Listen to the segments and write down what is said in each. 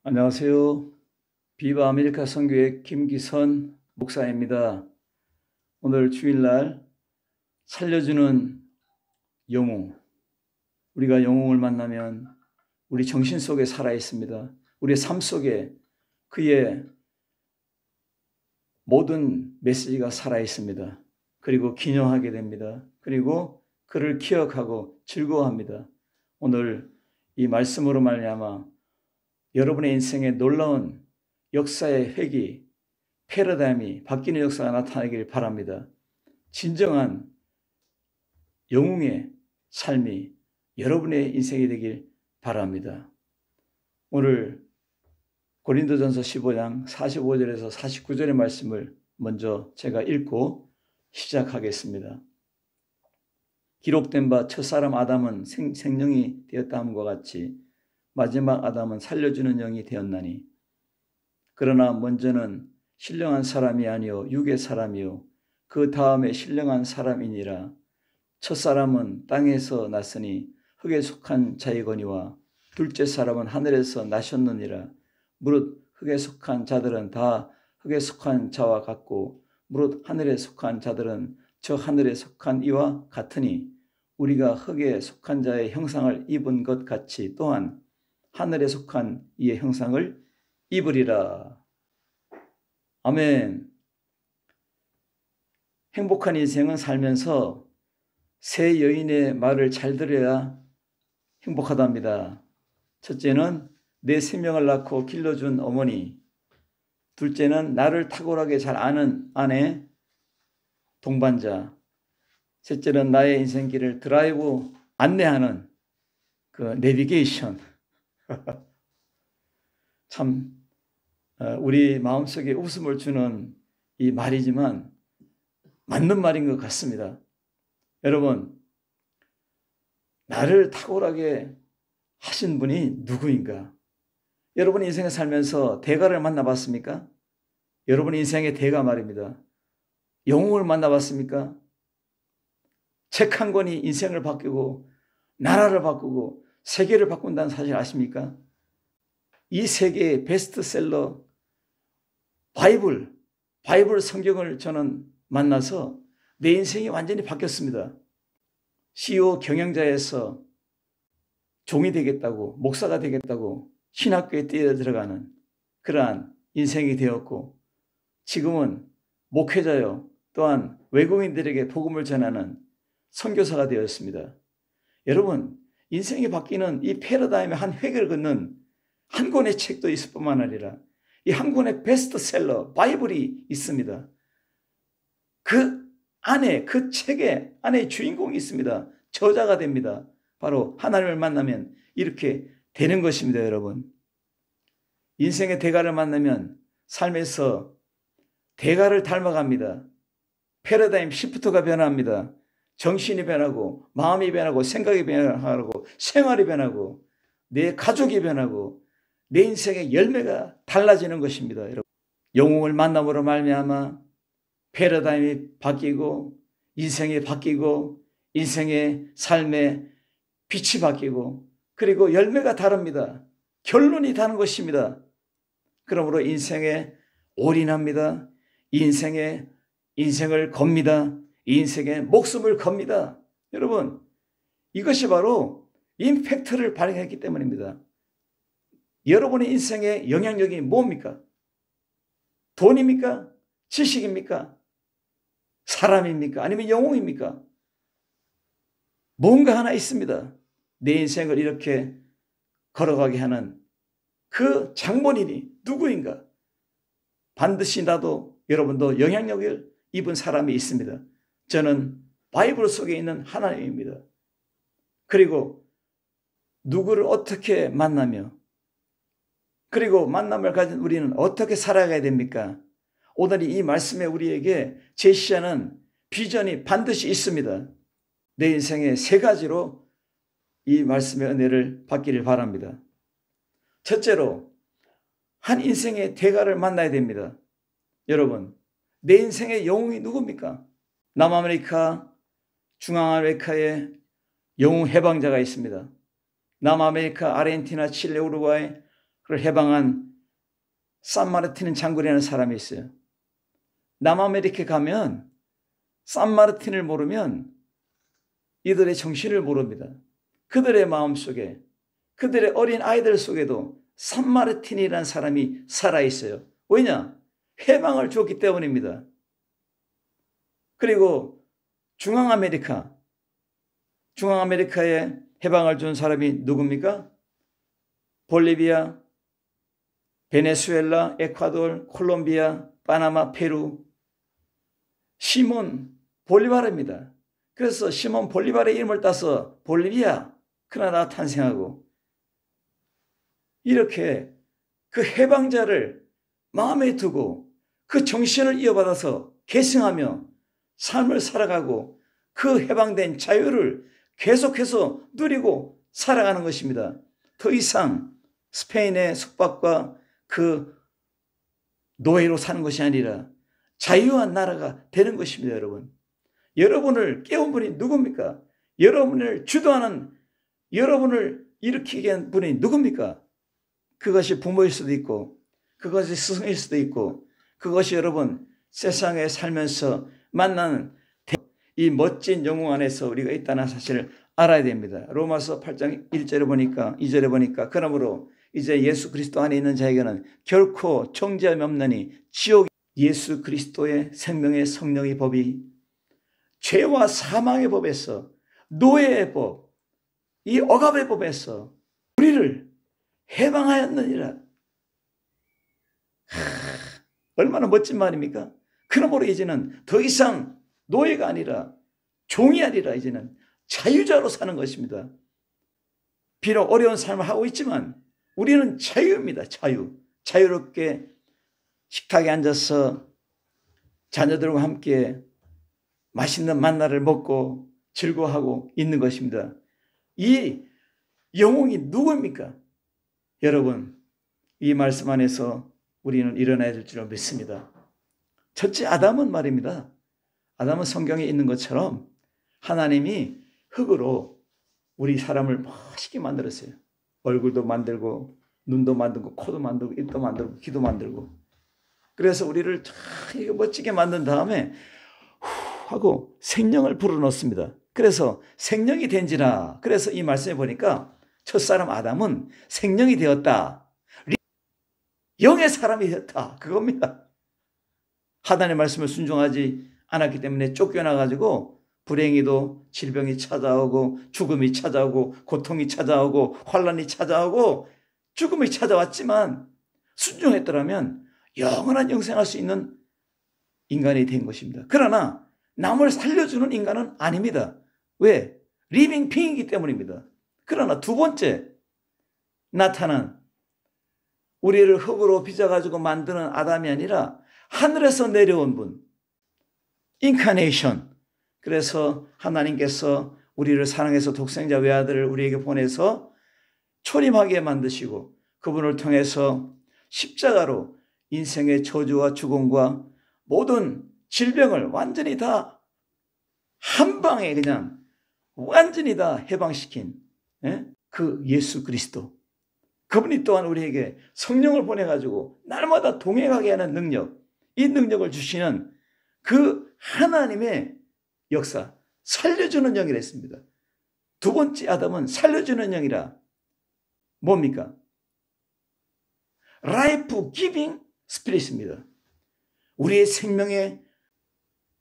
안녕하세요. 비바 아메리카 선교회 김기선 목사입니다. 오늘 주일날 살려주는 영웅. 우리가 영웅을 만나면 우리 정신 속에 살아 있습니다. 우리의 삶 속에 그의 모든 메시지가 살아 있습니다. 그리고 기념하게 됩니다. 그리고 그를 기억하고 즐거워합니다. 오늘 이 말씀으로 말미암아 여러분의 인생에 놀라운 역사의 회귀, 패러다임이 바뀌는 역사가 나타나길 바랍니다. 진정한 영웅의 삶이 여러분의 인생이 되길 바랍니다. 오늘 고린도전서 15장 45절에서 49절의 말씀을 먼저 제가 읽고 시작하겠습니다. 기록된 바 첫사람 아담은 생명이 되었다함과 같이 마지막 아담은 살려주는 영이 되었나니 그러나 먼저는 신령한 사람이 아니요 육의 사람이요 그 다음에 신령한 사람이니라. 첫사람은 땅에서 났으니 흙에 속한 자이거니와 둘째 사람은 하늘에서 나셨느니라. 무릇 흙에 속한 자들은 다 흙에 속한 자와 같고 무릇 하늘에 속한 자들은 저 하늘에 속한 이와 같으니 우리가 흙에 속한 자의 형상을 입은 것 같이 또한 하늘에 속한 이의 형상을 입으리라. 아멘. 행복한 인생은 살면서 세 여인의 말을 잘 들어야 행복하답니다. 첫째는 내 생명을 낳고 길러준 어머니, 둘째는 나를 탁월하게 잘 아는 아내, 동반자, 셋째는 나의 인생길을 드라이브 안내하는 그 내비게이션. 참 우리 마음속에 웃음을 주는 이 말이지만 맞는 말인 것 같습니다. 여러분, 나를 탁월하게 하신 분이 누구인가? 여러분 인생에 살면서 대가를 만나봤습니까? 여러분 인생의 대가 말입니다. 영웅을 만나봤습니까? 책 한 권이 인생을 바꾸고 나라를 바꾸고 세계를 바꾼다는 사실 아십니까? 이 세계의 베스트셀러 바이블 성경을 저는 만나서 내 인생이 완전히 바뀌었습니다. CEO 경영자에서 종이 되겠다고, 목사가 되겠다고 신학교에 뛰어 들어가는 그러한 인생이 되었고, 지금은 목회자요, 또한 외국인들에게 복음을 전하는 선교사가 되었습니다. 여러분, 인생이 바뀌는 이 패러다임의 한 획을 긋는 한 권의 책도 있을 뿐만 아니라 이 한 권의 베스트셀러 바이블이 있습니다. 그 안에, 그 책에 안에 주인공이 있습니다. 저자가 됩니다. 바로 하나님을 만나면 이렇게 되는 것입니다. 여러분, 인생의 대가를 만나면 삶에서 대가를 닮아갑니다. 패러다임 시프트가 변합니다. 정신이 변하고 마음이 변하고 생각이 변하고 생활이 변하고 내 가족이 변하고 내 인생의 열매가 달라지는 것입니다. 여러분, 영웅을 만남으로 말미암아 패러다임이 바뀌고 인생이 바뀌고 인생의 삶의 빛이 바뀌고 그리고 열매가 다릅니다. 결론이 다른 것입니다. 그러므로 인생에 올인합니다. 인생을 겁니다. 인생에 목숨을 겁니다. 여러분, 이것이 바로 임팩트를 발휘했기 때문입니다. 여러분의 인생의 영향력이 뭡니까? 돈입니까? 지식입니까? 사람입니까? 아니면 영웅입니까? 뭔가 하나 있습니다. 내 인생을 이렇게 걸어가게 하는 그 장본인이 누구인가? 반드시 나도 여러분도 영향력을 입은 사람이 있습니다. 저는 바이블 속에 있는 하나님입니다. 그리고 누구를 어떻게 만나며 그리고 만남을 가진 우리는 어떻게 살아가야 됩니까? 오늘 이 말씀에 우리에게 제시하는 비전이 반드시 있습니다. 내 인생의 세 가지로 이 말씀의 은혜를 받기를 바랍니다. 첫째로, 한 인생의 대가를 만나야 됩니다. 여러분, 내 인생의 영웅이 누굽니까? 남아메리카, 중앙아메리카에 영웅 해방자가 있습니다. 남아메리카, 아르헨티나, 칠레, 우루과이, 그걸 해방한 산마르틴 장군이라는 사람이 있어요. 남아메리카에 가면 산마르틴을 모르면 이들의 정신을 모릅니다. 그들의 마음속에, 그들의 어린 아이들 속에도 산마르틴이라는 사람이 살아있어요. 왜냐? 해방을 줬기 때문입니다. 그리고 중앙아메리카에 해방을 준 사람이 누굽니까? 볼리비아, 베네수엘라, 에콰도르, 콜롬비아, 파나마, 페루, 시몬 볼리바르입니다. 그래서 시몬 볼리바르의 이름을 따서 볼리비아, 그나다가 탄생하고, 이렇게 그 해방자를 마음에 두고 그 정신을 이어받아서 계승하며 삶을 살아가고 그 해방된 자유를 계속해서 누리고 살아가는 것입니다. 더 이상 스페인의 속박과 그 노예로 사는 것이 아니라 자유한 나라가 되는 것입니다. 여러분, 여러분을 깨운 분이 누굽니까? 여러분을 주도하는, 여러분을 일으키게 한 분이 누굽니까? 그것이 부모일 수도 있고, 그것이 스승일 수도 있고, 그것이 여러분 세상에 살면서 만나는 이 멋진 영웅 안에서 우리가 있다는 사실을 알아야 됩니다. 로마서 8장 1절에 보니까, 2절에 보니까, 그러므로 이제 예수 그리스도 안에 있는 자에게는 결코 정죄함이 없나니 지옥, 예수 그리스도의 생명의 성령의 법이 죄와 사망의 법에서, 노예의 법, 이 억압의 법에서 우리를 해방하였느니라. 얼마나 멋진 말입니까? 그러므로 이제는 더 이상 노예가 아니라, 종이 아니라 이제는 자유자로 사는 것입니다. 비록 어려운 삶을 하고 있지만 우리는 자유입니다. 자유롭게 식탁에 앉아서 자녀들과 함께 맛있는 만나를 먹고 즐거워하고 있는 것입니다. 이 영웅이 누구입니까? 여러분, 이 말씀 안에서 우리는 일어나야 될 줄 믿습니다. 첫째, 아담은 말입니다. 아담은 성경에 있는 것처럼 하나님이 흙으로 우리 사람을 멋있게 만들었어요. 얼굴도 만들고, 눈도 만들고, 코도 만들고, 입도 만들고, 귀도 만들고. 그래서 우리를 이렇게 멋지게 만든 다음에 하고 생명을 불어넣습니다. 그래서 생명이 된지라. 그래서 이 말씀에 보니까 첫사람 아담은 생명이 되었다. 영의 사람이 되었다. 그겁니다. 하나님의 말씀을 순종하지 않았기 때문에 쫓겨나가지고 불행히도 질병이 찾아오고 죽음이 찾아오고 고통이 찾아오고 환난이 찾아오고 죽음이 찾아왔지만 순종했더라면 영원한 영생할 수 있는 인간이 된 것입니다. 그러나 남을 살려주는 인간은 아닙니다. 왜? 리빙 빙이기 때문입니다. 그러나 두 번째 나타난 우리를 흙으로 빚어가지고 만드는 아담이 아니라 하늘에서 내려온 분, 인카네이션. 그래서 하나님께서 우리를 사랑해서 독생자 외아들을 우리에게 보내서 초림하게 만드시고 그분을 통해서 십자가로 인생의 저주와 죽음과 모든 질병을 완전히 다 한 방에 그냥 완전히 다 해방시킨 그 예수 그리스도, 그분이 또한 우리에게 성령을 보내가지고 날마다 동행하게 하는 능력, 이 능력을 주시는 그 하나님의 역사, 살려주는 영이라 했습니다. 두 번째 아담은 살려주는 영이라. 뭡니까? 라이프 기빙 스피릿입니다. 우리의 생명에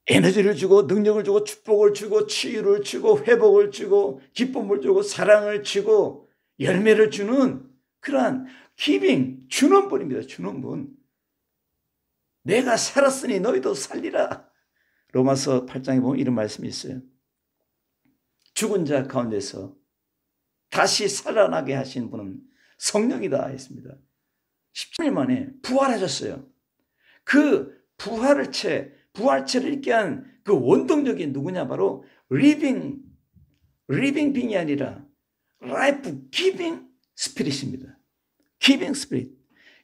에너지를 주고 능력을 주고 축복을 주고 치유를 주고 회복을 주고 기쁨을 주고 사랑을 주고 열매를 주는 그러한 기빙, 주는 분입니다. 주는 분. 내가 살았으니 너희도 살리라. 로마서 8장에 보면 이런 말씀이 있어요. 죽은 자 가운데서 다시 살아나게 하신 분은 성령이다 했습니다. 10일 만에 부활하셨어요. 그 부활체를 있게 한 그 원동력이 누구냐? 바로 리빙 빙이 아니라 라이프 기빙 스피릿입니다. 기빙 스피릿.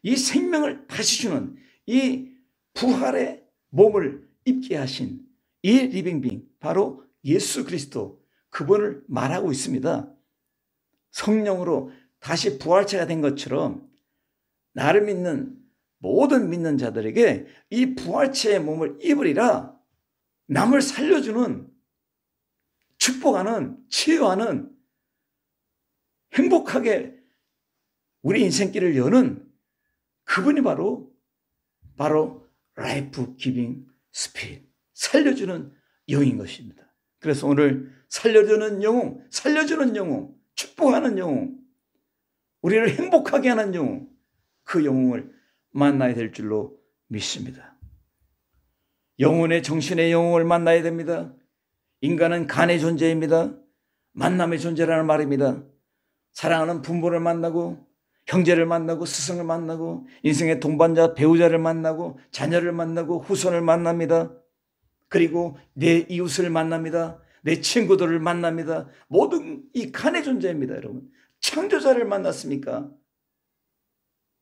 이 생명을 다시 주는 이 부활의 몸을 입게 하신 이 리빙 빙, 바로 예수 그리스도, 그분을 말하고 있습니다. 성령으로 다시 부활체가 된 것처럼 나를 믿는 모든 믿는 자들에게 이 부활체의 몸을 입으리라. 남을 살려주는, 축복하는, 치유하는, 행복하게 우리 인생길을 여는 그분이 바로 라이프 기빙 스피릿, 살려주는 영인 것입니다. 그래서 오늘 살려주는 영웅, 축복하는 영웅, 우리를 행복하게 하는 영웅, 그 영웅을 만나야 될 줄로 믿습니다. 영혼의 정신의 영웅을 만나야 됩니다. 인간은 간의 존재입니다. 만남의 존재라는 말입니다. 사랑하는 부모를 만나고 형제를 만나고 스승을 만나고 인생의 동반자 배우자를 만나고 자녀를 만나고 후손을 만납니다. 그리고 내 이웃을 만납니다. 내 친구들을 만납니다. 모든 이 간의 존재입니다. 여러분, 창조자를 만났습니까?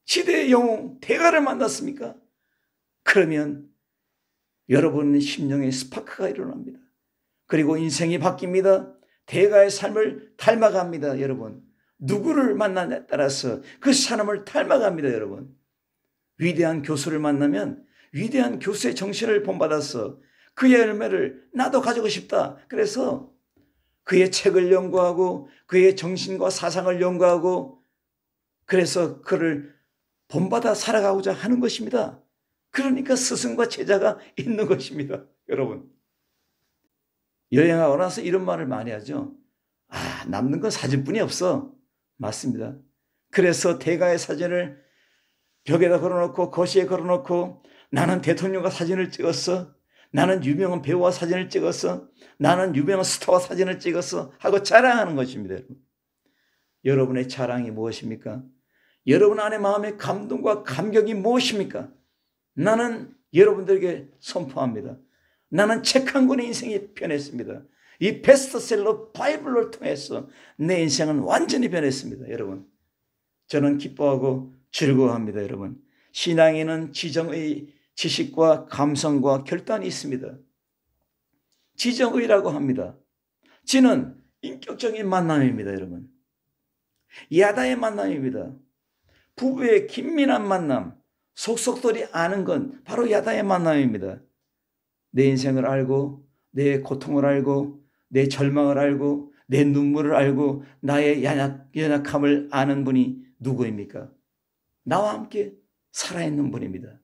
시대의 영웅 대가를 만났습니까? 그러면 여러분의 심령에 스파크가 일어납니다. 그리고 인생이 바뀝니다. 대가의 삶을 닮아갑니다. 여러분, 누구를 만나냐에 따라서 그 사람을 닮아갑니다. 여러분, 위대한 교수를 만나면 위대한 교수의 정신을 본받아서 그의 열매를 나도 가지고 싶다. 그래서 그의 책을 연구하고 그의 정신과 사상을 연구하고 그래서 그를 본받아 살아가고자 하는 것입니다. 그러니까 스승과 제자가 있는 것입니다. 여러분, 여행하고 나서 이런 말을 많이 하죠. 남는 건 사진뿐이 없어. 맞습니다. 그래서 대가의 사진을 벽에다 걸어놓고 거실에 걸어놓고 나는 대통령과 사진을 찍었어. 나는 유명한 배우와 사진을 찍었어. 나는 유명한 스타와 사진을 찍었어. 하고 자랑하는 것입니다. 여러분의 자랑이 무엇입니까? 여러분 안에 마음의 감동과 감격이 무엇입니까? 나는 여러분들에게 선포합니다. 나는 책 한 권의 인생이 변했습니다. 이 베스트셀러 바이블을 통해서 내 인생은 완전히 변했습니다. 여러분, 저는 기뻐하고 즐거워합니다. 여러분, 신앙에는 지정의 지식과 감성과 결단이 있습니다. 지정의라고 합니다. 지는 인격적인 만남입니다. 여러분, 야다의 만남입니다. 부부의 긴밀한 만남, 속속들이 아는 건 바로 야다의 만남입니다. 내 인생을 알고 내 고통을 알고 내 절망을 알고 내 눈물을 알고 나의 연약함을 아는 분이 누구입니까? 나와 함께 살아있는 분입니다.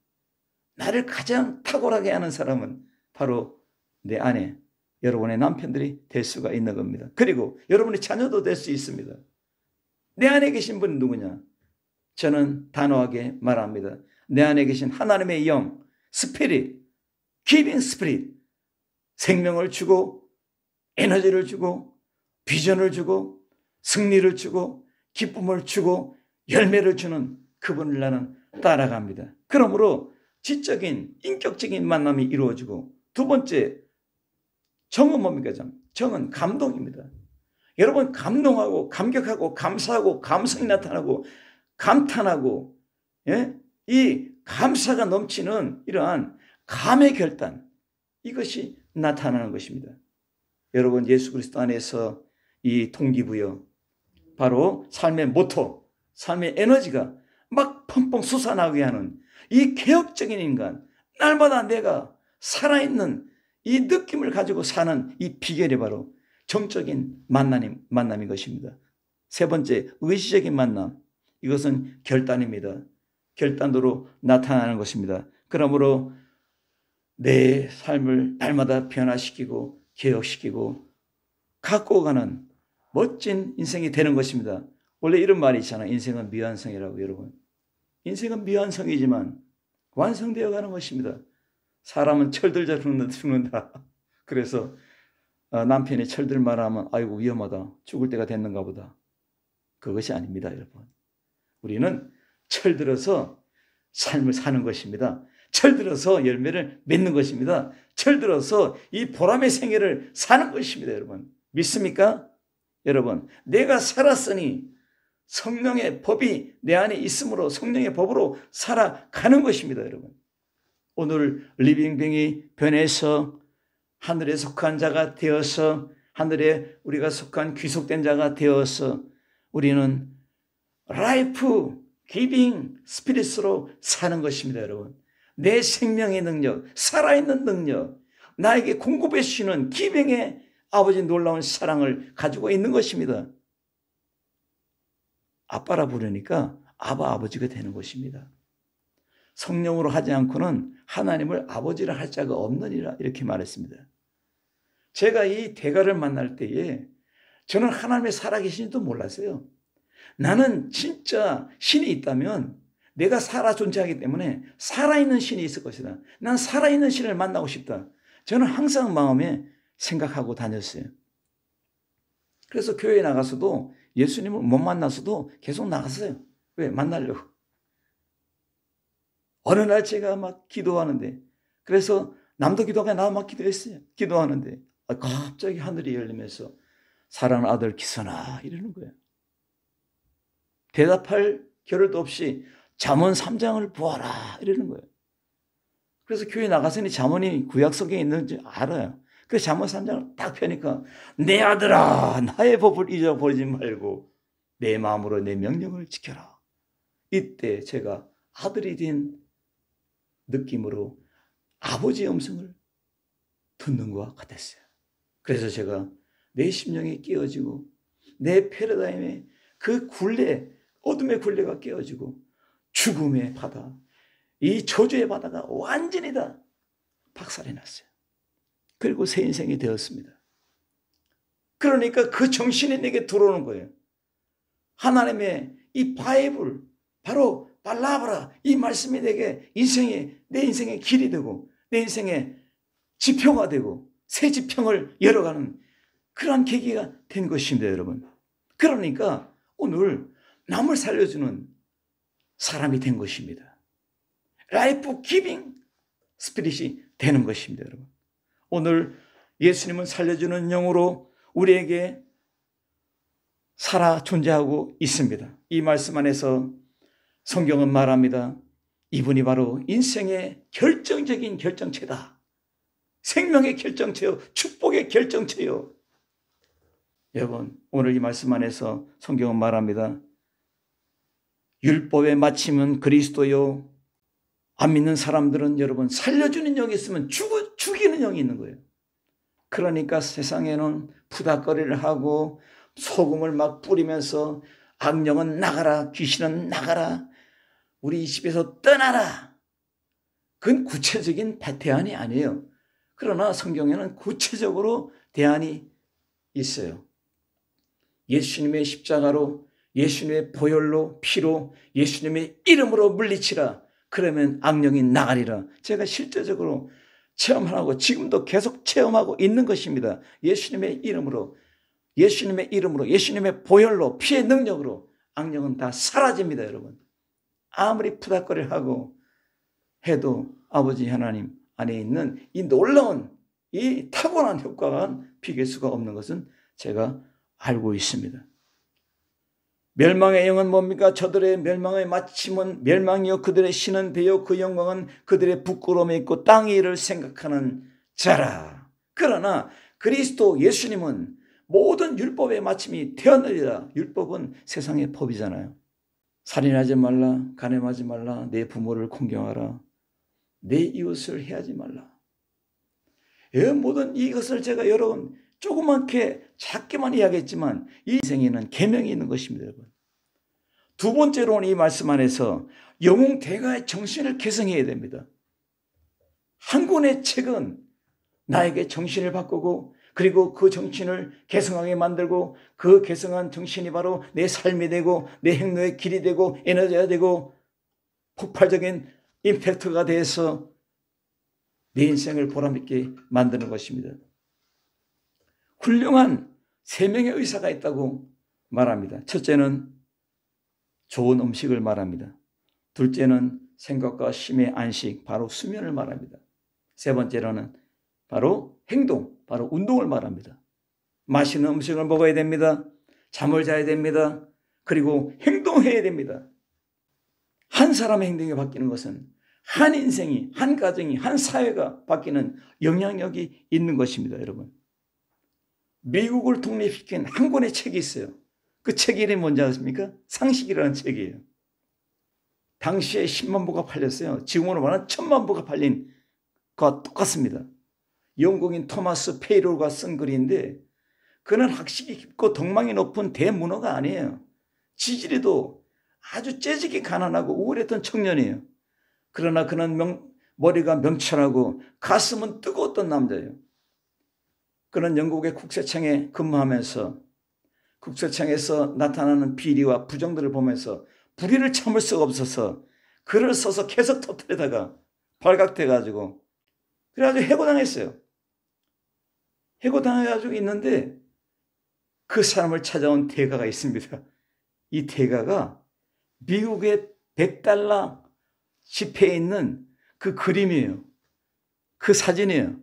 나를 가장 탁월하게 하는 사람은 바로 내 아내, 여러분의 남편들이 될 수가 있는 겁니다. 그리고 여러분의 자녀도 될 수 있습니다. 내 안에 계신 분은 누구냐? 저는 단호하게 말합니다. 내 안에 계신 하나님의 영, 스피릿, 기빙 스피릿, 생명을 주고 에너지를 주고 비전을 주고 승리를 주고 기쁨을 주고 열매를 주는 그분을 나는 따라갑니다. 그러므로 지적인 인격적인 만남이 이루어지고, 두 번째 정은 뭡니까? 정은 감동입니다. 여러분, 감동하고 감격하고 감사하고 감성이 나타나고 감탄하고, 이 감사가 넘치는 이러한 감의 결단, 이것이 나타나는 것입니다. 여러분, 예수 그리스도 안에서 이 동기부여, 바로 삶의 모토, 삶의 에너지가 막 펑펑 솟아나게 하는 이 개혁적인 인간, 날마다 내가 살아있는 이 느낌을 가지고 사는 이 비결이 바로 정적인 만남인 것입니다. 세 번째, 의지적인 만남. 이것은 결단입니다. 결단으로 나타나는 것입니다. 그러므로 내 삶을 날마다 변화시키고 개혁시키고 갖고 가는 멋진 인생이 되는 것입니다. 원래 이런 말이 있잖아요. 인생은 미완성이라고. 여러분, 인생은 미완성이지만 완성되어 가는 것입니다. 사람은 철들자 죽는다. 그래서 남편이 철들 말하면 아이고 위험하다, 죽을 때가 됐는가 보다. 그것이 아닙니다. 여러분, 우리는 철들어서 삶을 사는 것입니다. 철들어서 열매를 맺는 것입니다. 철들어서 이 보람의 생애를 사는 것입니다. 여러분, 믿습니까? 여러분, 내가 살았으니 성령의 법이 내 안에 있으므로 성령의 법으로 살아가는 것입니다. 여러분, 오늘 리빙빙이 변해서 하늘에 속한 자가 되어서, 하늘에 우리가 속한 귀속된 자가 되어서 우리는 라이프 기빙 스피릿으로 사는 것입니다, 여러분. 내 생명의 능력, 살아있는 능력, 나에게 공급해 주시는 기빙의 아버지 놀라운 사랑을 가지고 있는 것입니다. 아빠라 부르니까 아버지가 되는 것입니다. 성령으로 하지 않고는 하나님을 아버지라 할 자가 없느니라 이렇게 말했습니다. 제가 이 대가를 만날 때에 저는 하나님의 살아계신지도 몰랐어요. 나는 진짜 신이 있다면 내가 살아 존재하기 때문에 살아있는 신이 있을 것이다. 난 살아있는 신을 만나고 싶다. 저는 항상 마음에 생각하고 다녔어요. 그래서 교회에 나가서도 예수님을 못 만나서도 계속 나갔어요. 왜? 만나려고. 어느 날 제가 막 기도하는데, 그래서 남도 기도가 나 막 기도했어요. 기도하는데 갑자기 하늘이 열리면서 사랑하는 아들 기선아 이러는 거예요. 대답할 겨를도 없이 잠언 3장을 보아라 이러는 거예요. 그래서 교회 나가서니 잠언이 구약성경에 있는지 알아요. 그래서 잠언 3장을 딱 펴니까 내 아들아 나의 법을 잊어버리지 말고 내 마음으로 내 명령을 지켜라. 이때 제가 아들이 된 느낌으로 아버지의 음성을 듣는 것과 같았어요. 그래서 제가 내 심령이 깨어지고 내 패러다임에 그 굴레, 어둠의 굴레가 깨어지고 죽음의 바다, 이 저주의 바다가 완전히 다 박살이 났어요. 그리고 새 인생이 되었습니다. 그러니까 그 정신이 내게 들어오는 거예요. 하나님의 이 바이블, 바로 발라브라, 이 말씀이 내게 내 인생의 길이 되고 내 인생의 지표가 되고 새 지평을 열어가는 그러한 계기가 된 것입니다, 여러분. 그러니까 오늘 남을 살려주는 사람이 된 것입니다. 라이프 기빙 스피릿이 되는 것입니다, 여러분. 오늘 예수님은 살려주는 영으로 우리에게 살아 존재하고 있습니다. 이 말씀 안에서 성경은 말합니다. 이분이 바로 인생의 결정적인 결정체다. 생명의 결정체요, 축복의 결정체요. 여러분, 오늘 이 말씀 안에서 성경은 말합니다. 율법의 마침은 그리스도요. 안 믿는 사람들은 여러분 살려주는 영이 있으면 죽이는 영이 있는 거예요. 그러니까 세상에는 푸닥거리를 하고 소금을 막 뿌리면서 악령은 나가라, 귀신은 나가라, 우리 이 집에서 떠나라. 그건 구체적인 대안이 아니에요. 그러나 성경에는 구체적으로 대안이 있어요. 예수님의 십자가로, 예수님의 보혈로, 피로, 예수님의 이름으로 물리치라. 그러면 악령이 나가리라. 제가 실제적으로 체험하고 지금도 계속 체험하고 있는 것입니다. 예수님의 이름으로, 예수님의 보혈로, 피의 능력으로 악령은 다 사라집니다, 여러분. 아무리 푸닥거리를 하고 해도 아버지 하나님 안에 있는 이 놀라운 이 타고난 효과가 비길 수가 없는 것은 제가 알고 있습니다. 멸망의 영은 뭡니까? 저들의 멸망의 마침은 멸망이요 그들의 신은 배요 그 영광은 그들의 부끄러움에 있고 땅의 일을 생각하는 자라. 그러나 그리스도 예수님은 모든 율법의 마침이 되었느니라. 율법은 세상의 법이잖아요. 살인하지 말라, 간음하지 말라, 내 부모를 공경하라, 내 이웃을 해하지 말라. 모든 이것을 제가 여러분 조그맣게 작게만 이야기했지만 이 인생에는 계명이 있는 것입니다, 여러분. 두 번째로는 이 말씀 안에서 영웅 대가의 정신을 개성해야 됩니다. 한 권의 책은 나에게 정신을 바꾸고 그리고 그 정신을 개성하게 만들고 그 개성한 정신이 바로 내 삶이 되고 내 행동의 길이 되고 에너지가 되고 폭발적인 임팩트가 돼서 내 인생을 보람있게 만드는 것입니다. 훌륭한 세 명의 의사가 있다고 말합니다. 첫째는 좋은 음식을 말합니다. 둘째는 생각과 쉼의 안식, 바로 수면을 말합니다. 세 번째로는 바로 행동, 바로 운동을 말합니다. 맛있는 음식을 먹어야 됩니다. 잠을 자야 됩니다. 그리고 행동해야 됩니다. 한 사람의 행동이 바뀌는 것은 한 인생이, 한 가정이, 한 사회가 바뀌는 영향력이 있는 것입니다, 여러분. 미국을 독립시킨 한 권의 책이 있어요. 그 책 이름이 뭔지 아십니까? 상식이라는 책이에요. 당시에 10만 부가 팔렸어요. 지금으로 말하면 1000만 부가 팔린 것과 똑같습니다. 영국인 토마스 페이로가 쓴 글인데 그는 학식이 깊고 덕망이 높은 대문어가 아니에요. 지지리도 아주 째지게 가난하고 우울했던 청년이에요. 그러나 그는 머리가 명철하고 가슴은 뜨거웠던 남자예요. 그는 영국의 국세청에 근무하면서 국세청에서 나타나는 비리와 부정들을 보면서 불의를 참을 수가 없어서 글을 써서 계속 터뜨리다가 발각돼가지고 그래가지고 해고당했어요. 해고당해가지고 있는데 그 사람을 찾아온 대가가 있습니다. 이 대가가 미국의 $100 지폐에 있는 그 그림이에요. 그 사진이에요.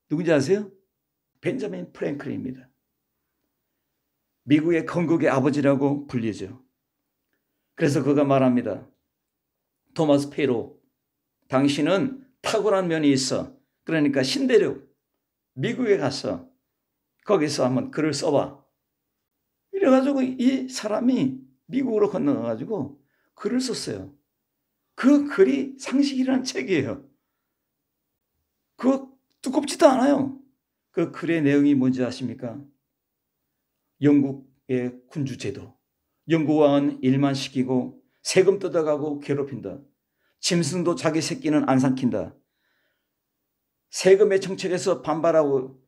누군지 아세요? 벤자민 프랭클린입니다. 미국의 건국의 아버지라고 불리죠. 그래서 그가 말합니다. 토마스 페이로, 당신은 탁월한 면이 있어. 그러니까 신대륙 미국에 가서 거기서 한번 글을 써봐. 이래가지고 이 사람이 미국으로 건너가가지고 글을 썼어요. 그 글이 상식이라는 책이에요. 그거 두껍지도 않아요. 그 글의 내용이 뭔지 아십니까? 영국의 군주제도. 영국 왕은 일만 시키고 세금 뜯어가고 괴롭힌다. 짐승도 자기 새끼는 안 삼킨다. 세금의 정책에서 반발하고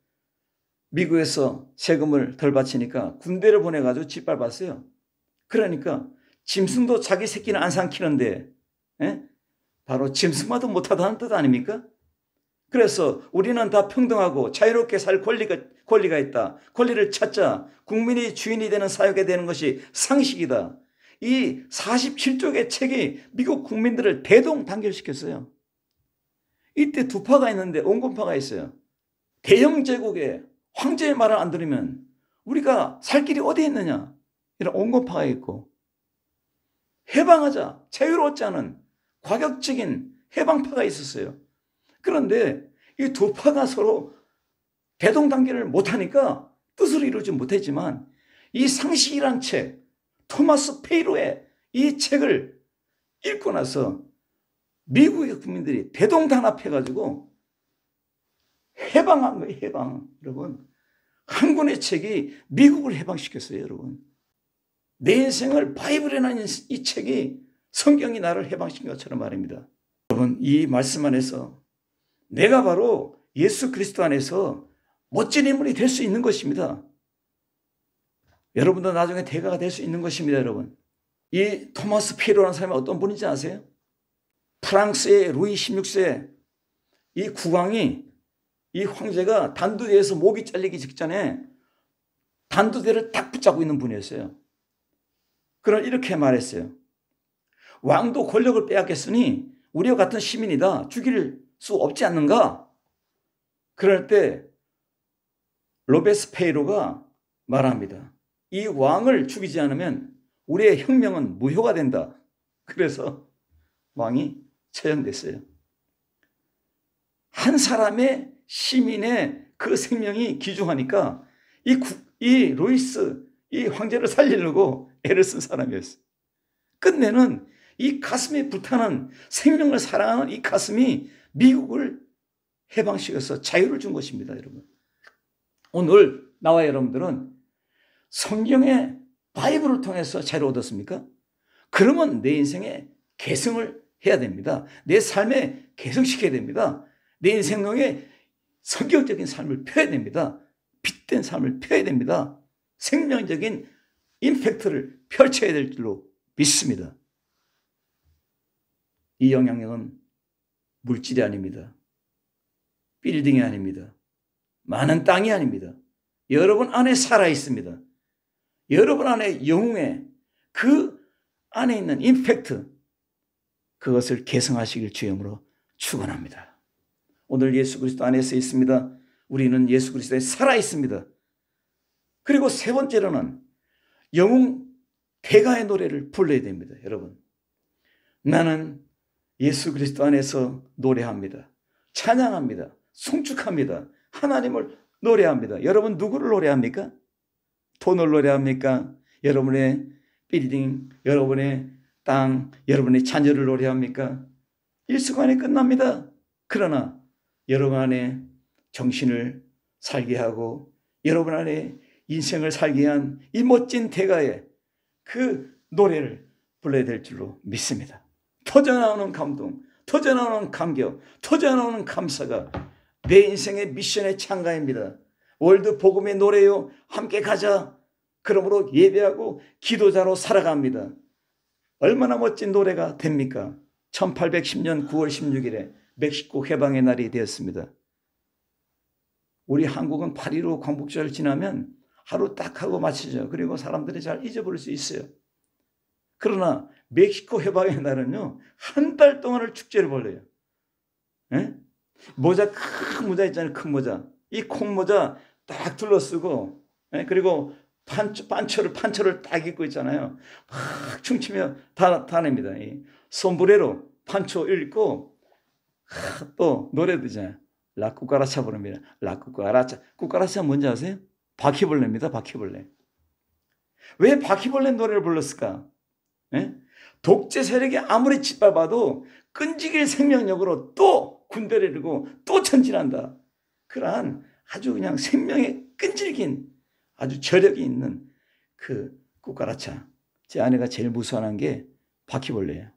미국에서 세금을 덜 바치니까 군대를 보내가지고 짓밟았어요. 그러니까 짐승도 자기 새끼는 안 삼키는데 바로 짐승마도 못하다는 뜻 아닙니까? 그래서 우리는 다 평등하고 자유롭게 살 권리가 있다. 권리를 찾자. 국민이 주인이 되는 사회가 되는 것이 상식이다. 이 47쪽의 책이 미국 국민들을 대동단결시켰어요. 이때 두 파가 있는데 온건파가 있어요. 대영 제국의 황제의 말을 안 들으면 우리가 살 길이 어디 있느냐. 이런 온건파가 있고 해방하자, 자유로웠자는 과격적인 해방파가 있었어요. 그런데 이 두 파가 서로 대동단결을 못하니까 뜻을 이루지 못했지만 이 상식이란 책, 토마스 페이로의 이 책을 읽고 나서 미국의 국민들이 대동단합해가지고 해방한 거예요. 해방. 여러분, 한 권의 책이 미국을 해방시켰어요. 여러분, 내 인생을 바이블에 나는 이 책이 성경이 나를 해방시킨 것처럼 말입니다. 여러분, 이 말씀 안에서 내가 바로 예수 그리스도 안에서 멋진 인물이 될 수 있는 것입니다. 여러분도 나중에 대가가 될 수 있는 것입니다. 여러분, 이 토마스 페이로라는 사람이 어떤 분인지 아세요? 프랑스의 루이 16세 이 국왕이, 이 황제가 단두대에서 목이 잘리기 직전에 단두대를 딱 붙잡고 있는 분이었어요. 그는 이렇게 말했어요. 왕도 권력을 빼앗겼으니 우리와 같은 시민이다. 죽일 수 없지 않는가? 그럴 때 로베스페이로가 말합니다. 이 왕을 죽이지 않으면 우리의 혁명은 무효가 된다. 그래서 왕이 처형됐어요. 한 사람의 시민의 그 생명이 귀중하니까 이 루이스, 이 황제를 살리려고 애를 쓴 사람이었어요. 끝내는 이 가슴이 불타는 생명을 사랑하는 이 가슴이 미국을 해방시켜서 자유를 준 것입니다. 여러분, 오늘 나와 여러분들은 성경의 바이블을 통해서 자유를 얻었습니까? 그러면 내 인생에 계승을 해야 됩니다. 내 삶에 계승시켜야 됩니다. 내 인생에 성경적인 삶을 펴야 됩니다. 빛된 삶을 펴야 됩니다. 생명적인 임팩트를 펼쳐야 될 줄로 믿습니다. 이 영향력은 물질이 아닙니다. 빌딩이 아닙니다. 많은 땅이 아닙니다. 여러분 안에 살아 있습니다. 여러분 안에 영웅의 그 안에 있는 임팩트, 그것을 개성하시길 주님으로 축원합니다. 오늘 예수 그리스도 안에서 있습니다. 우리는 예수 그리스도에 살아 있습니다. 그리고 세 번째로는 영웅 대가의 노래를 불러야 됩니다. 여러분, 나는 예수 그리스도 안에서 노래합니다. 찬양합니다. 송축합니다. 하나님을 노래합니다. 여러분, 누구를 노래합니까? 돈을 노래합니까? 여러분의 빌딩, 여러분의 땅, 여러분의 자녀를 노래합니까? 일순간에 끝납니다. 그러나 여러분 안에 정신을 살게 하고 여러분 안에 인생을 살게 한 이 멋진 대가의 그 노래를 불러야 될 줄로 믿습니다. 터져나오는 감동, 터져나오는 감격, 터져나오는 감사가 내 인생의 미션의 창가입니다. 월드 복음의 노래요, 함께 가자. 그러므로 예배하고 기도자로 살아갑니다. 얼마나 멋진 노래가 됩니까? 1810년 9월 16일에 멕시코 해방의 날이 되었습니다. 우리 한국은 8.15 광복절 지나면 하루 딱 하고 마치죠. 그리고 사람들이 잘 잊어버릴 수 있어요. 그러나 멕시코 해방의 날은요, 한 달 동안을 축제를 벌려요. 예? 모자, 큰 모자 있잖아요. 큰 모자. 이 콩모자 딱 둘러쓰고, 예? 그리고 판초를 딱 입고 있잖아요. 막 춤추며 다닙니다. 솜브레로 판초 입고 또 노래도 있잖아요. 라 쿠카라차 부릅니다. 라 쿠카라차. 쿠카라차 뭔지 아세요? 바퀴벌레입니다. 바퀴벌레. 왜 바퀴벌레 노래를 불렀을까? 예? 독재 세력이 아무리 짓밟아도 끈질긴 생명력으로 또 군대를 이루고 또 전진한다. 그러한 아주 그냥 생명의 끈질긴 아주 저력이 있는 그 꾸까라차. 제 아내가 제일 무서워하는 게 바퀴벌레예요.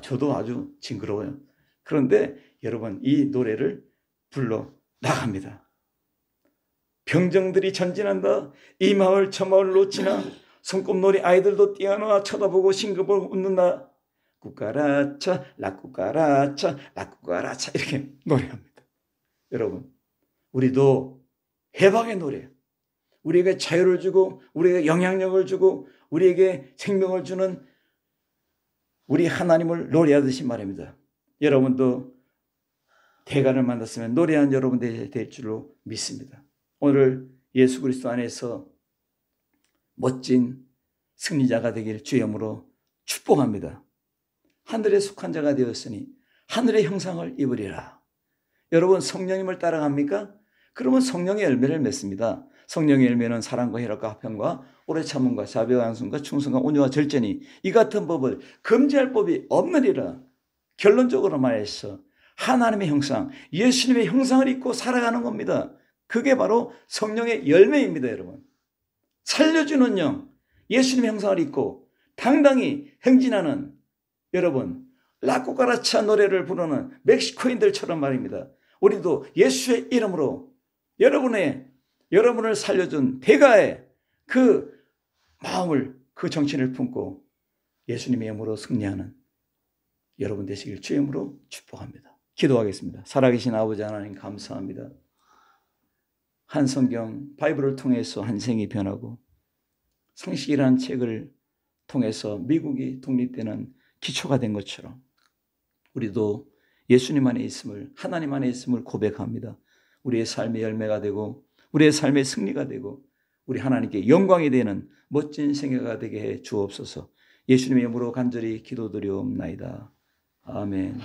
저도 아주 징그러워요. 그런데 여러분, 이 노래를 불러 나갑니다. 병정들이 전진한다. 이 마을 저 마을 놓치나. 손꼽놀이 아이들도 뛰어나와 쳐다보고 싱긋을 웃는다. 꾸까라차 라꾸까라차 라꾸까라차 이렇게 노래합니다. 여러분, 우리도 해방의 노래, 우리에게 자유를 주고 우리에게 영향력을 주고 우리에게 생명을 주는 우리 하나님을 노래하듯이 말입니다. 여러분도 대가를 만났으면 노래하는 여러분 될 줄로 믿습니다. 오늘 예수 그리스도 안에서 멋진 승리자가 되길 주의 이름으로 축복합니다. 하늘에 속한 자가 되었으니 하늘의 형상을 입으리라. 여러분, 성령님을 따라갑니까? 그러면 성령의 열매를 맺습니다. 성령의 열매는 사랑과 희락과 화평과 오래 참음과 자비와 양순과 충성과 온유와 절제니 이 같은 법을 금지할 법이 없느니라. 결론적으로 말해서 하나님의 형상, 예수님의 형상을 입고 살아가는 겁니다. 그게 바로 성령의 열매입니다. 여러분, 살려주는 영, 예수님의 형상을 입고 당당히 행진하는 여러분, 라꾸까라차 노래를 부르는 멕시코인들처럼 말입니다. 우리도 예수의 이름으로 여러분을 살려준 대가의 그 마음을, 그 정신을 품고 예수님의 이름으로 승리하는 여러분 되시길 주의 이름으로 축복합니다. 기도하겠습니다. 살아계신 아버지 하나님, 감사합니다. 한 성경 바이블을 통해서 한 생이 변하고 상식이라는 책을 통해서 미국이 독립되는 기초가 된 것처럼 우리도 예수님 안에 있음을, 하나님 안에 있음을 고백합니다. 우리의 삶의 열매가 되고 우리의 삶의 승리가 되고 우리 하나님께 영광이 되는 멋진 생애가 되게 해 주옵소서. 예수님의 이름으로 간절히 기도드리옵나이다. 아멘.